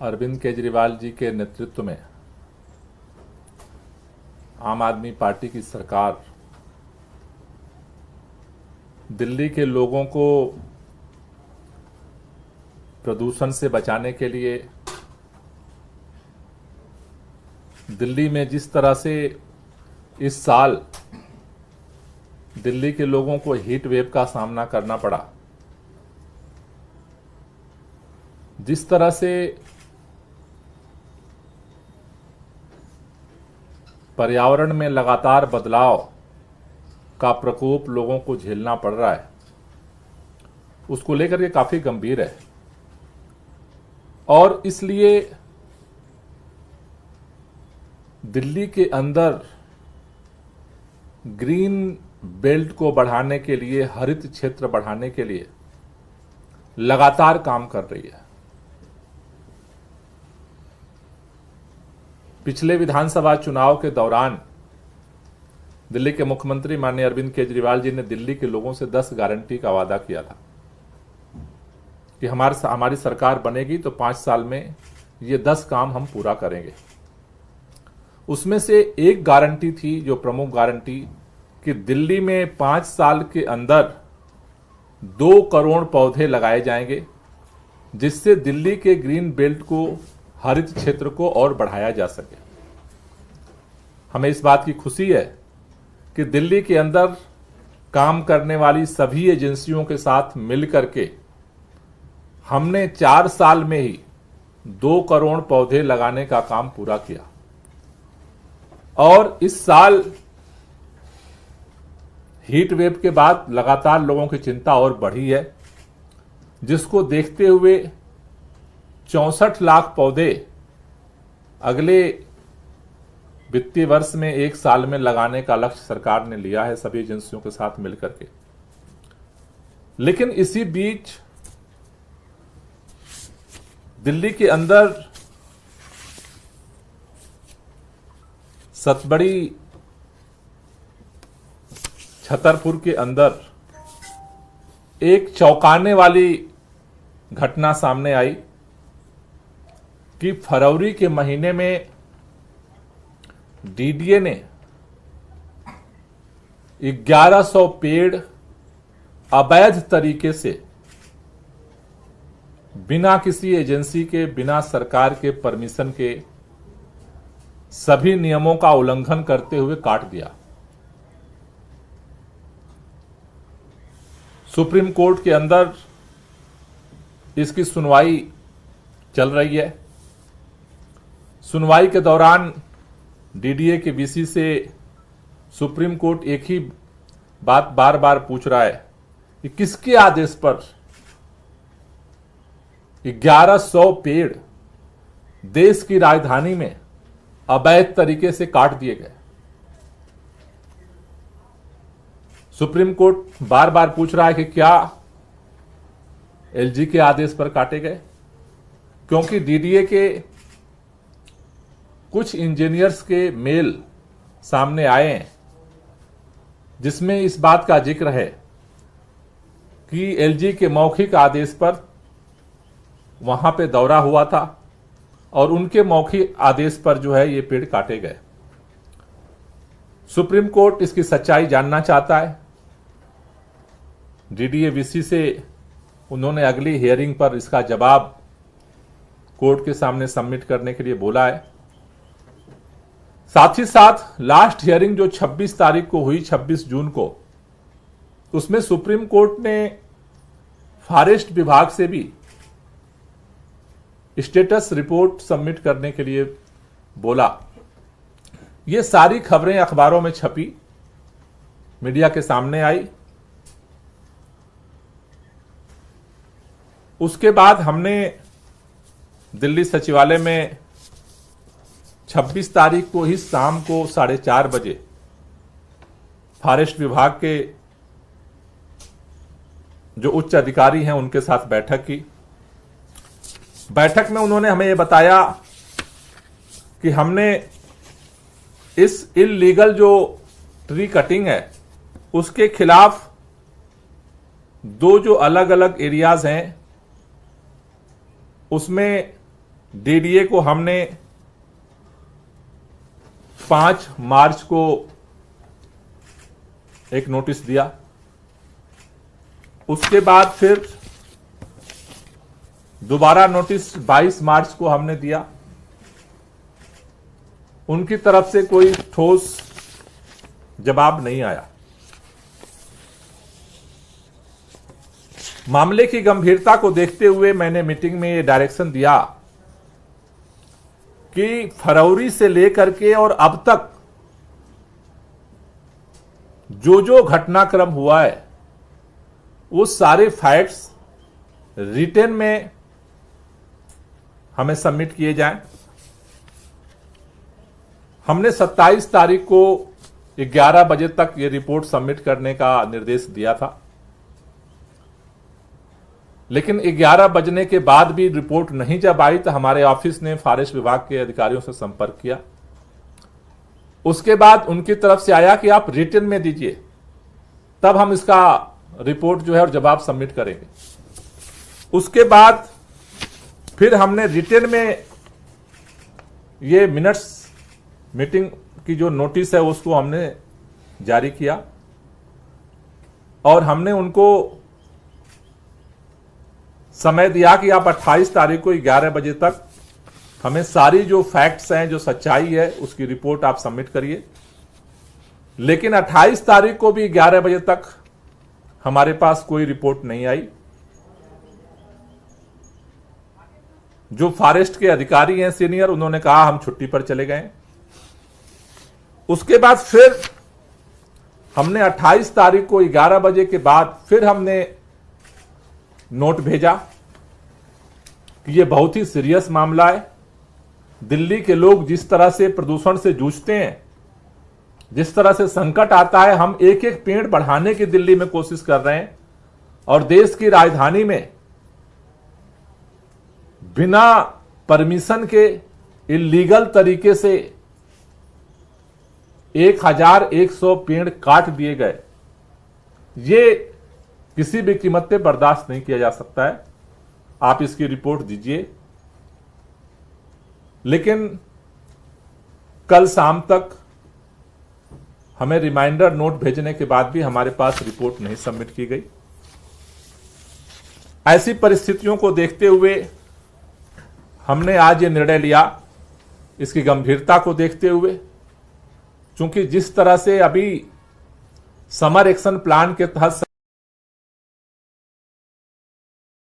अरविंद केजरीवाल जी के नेतृत्व में आम आदमी पार्टी की सरकार दिल्ली के लोगों को प्रदूषण से बचाने के लिए दिल्ली में जिस तरह से इस साल दिल्ली के लोगों को हीट वेव का सामना करना पड़ा, जिस तरह से पर्यावरण में लगातार बदलाव का प्रकोप लोगों को झेलना पड़ रहा है, उसको लेकर के काफी गंभीर है। और इसलिए दिल्ली के अंदर ग्रीन बेल्ट को बढ़ाने के लिए, हरित क्षेत्र बढ़ाने के लिए लगातार काम कर रही है। पिछले विधानसभा चुनाव के दौरान दिल्ली के मुख्यमंत्री माननीय अरविंद केजरीवाल जी ने दिल्ली के लोगों से 10 गारंटी का वादा किया था कि हमारी सरकार बनेगी तो 5 साल में ये 10 काम हम पूरा करेंगे। उसमें से एक गारंटी थी, जो प्रमुख गारंटी, कि दिल्ली में 5 साल के अंदर 2 करोड़ पौधे लगाए जाएंगे, जिससे दिल्ली के ग्रीन बेल्ट को, हरित क्षेत्र को और बढ़ाया जा सके। हमें इस बात की खुशी है कि दिल्ली के अंदर काम करने वाली सभी एजेंसियों के साथ मिलकर के हमने 4 साल में ही 2 करोड़ पौधे लगाने का काम पूरा किया। और इस साल हीट वेव के बाद लगातार लोगों की चिंता और बढ़ी है, जिसको देखते हुए 64 लाख पौधे अगले वित्तीय वर्ष में 1 साल में लगाने का लक्ष्य सरकार ने लिया है, सभी एजेंसियों के साथ मिलकर के। लेकिन इसी बीच दिल्ली के अंदर सतबड़ी, छतरपुर के अंदर एक चौंकाने वाली घटना सामने आई कि फरवरी के महीने में डीडीए ने 1100 पेड़ अवैध तरीके से, बिना किसी एजेंसी के, बिना सरकार के परमिशन के, सभी नियमों का उल्लंघन करते हुए काट दिया। सुप्रीम कोर्ट के अंदर इसकी सुनवाई चल रही है। सुनवाई के दौरान डीडीए के वीसी से सुप्रीम कोर्ट एक ही बात बार बार पूछ रहा है कि किसके आदेश पर 1100 पेड़ देश की राजधानी में अवैध तरीके से काट दिए गए। सुप्रीम कोर्ट बार बार पूछ रहा है कि क्या एलजी के आदेश पर काटे गए, क्योंकि डीडीए के कुछ इंजीनियर्स के मेल सामने आए हैं, जिसमें इस बात का जिक्र है कि एलजी के मौखिक आदेश पर वहां पे दौरा हुआ था और उनके मौखिक आदेश पर जो है ये पेड़ काटे गए। सुप्रीम कोर्ट इसकी सच्चाई जानना चाहता है। डीडीए वीसी से उन्होंने अगली हियरिंग पर इसका जवाब कोर्ट के सामने सबमिट करने के लिए बोला है। साथ ही साथ लास्ट हियरिंग जो 26 तारीख को हुई, 26 जून को, उसमें सुप्रीम कोर्ट ने फॉरेस्ट विभाग से भी स्टेटस रिपोर्ट सबमिट करने के लिए बोला। ये सारी खबरें अखबारों में छपी, मीडिया के सामने आई। उसके बाद हमने दिल्ली सचिवालय में 26 तारीख को ही शाम को 4:30 बजे फॉरेस्ट विभाग के जो उच्च अधिकारी हैं उनके साथ बैठक की। बैठक में उन्होंने हमें यह बताया कि हमने इस इल्लीगल जो ट्री कटिंग है उसके खिलाफ 2 जो अलग अलग एरियाज हैं उसमें डीडीए को हमने 5 मार्च को एक नोटिस दिया। उसके बाद फिर दोबारा नोटिस 22 मार्च को हमने दिया। उनकी तरफ से कोई ठोस जवाब नहीं आया। मामले की गंभीरता को देखते हुए मैंने मीटिंग में ये डायरेक्शन दिया कि फरवरी से लेकर के और अब तक जो जो घटनाक्रम हुआ है वो सारे फैक्ट्स रिटन में हमें सबमिट किए जाएं। हमने 27 तारीख को 11 बजे तक ये रिपोर्ट सबमिट करने का निर्देश दिया था, लेकिन 11 बजने के बाद भी रिपोर्ट नहीं जब आई तो हमारे ऑफिस ने फॉरेस्ट विभाग के अधिकारियों से संपर्क किया। उसके बाद उनकी तरफ से आया कि आप रिटन में दीजिए, तब हम इसका रिपोर्ट जो है और जवाब सबमिट करेंगे। उसके बाद फिर हमने रिटन में ये मिनट्स मीटिंग की जो नोटिस है उसको हमने जारी किया और हमने उनको समय दिया कि आप 28 तारीख को 11 बजे तक हमें सारी जो फैक्ट्स हैं, जो सच्चाई है, उसकी रिपोर्ट आप सबमिट करिए। लेकिन 28 तारीख को भी 11 बजे तक हमारे पास कोई रिपोर्ट नहीं आई। जो फॉरेस्ट के अधिकारी हैं सीनियर, उन्होंने कहा हम छुट्टी पर चले गए। उसके बाद फिर हमने 28 तारीख को 11 बजे के बाद फिर हमने नोट भेजा कि ये बहुत ही सीरियस मामला है। दिल्ली के लोग जिस तरह से प्रदूषण से जूझते हैं, जिस तरह से संकट आता है, हम एक एक पेड़ बढ़ाने की दिल्ली में कोशिश कर रहे हैं और देश की राजधानी में बिना परमिशन के इलीगल तरीके से 1100 पेड़ काट दिए गए। ये किसी भी कीमत पे बर्दाश्त नहीं किया जा सकता है। आप इसकी रिपोर्ट दीजिए। लेकिन कल शाम तक हमें रिमाइंडर नोट भेजने के बाद भी हमारे पास रिपोर्ट नहीं सबमिट की गई। ऐसी परिस्थितियों को देखते हुए हमने आज ये निर्णय लिया, इसकी गंभीरता को देखते हुए, क्योंकि जिस तरह से अभी समर एक्शन प्लान के तहत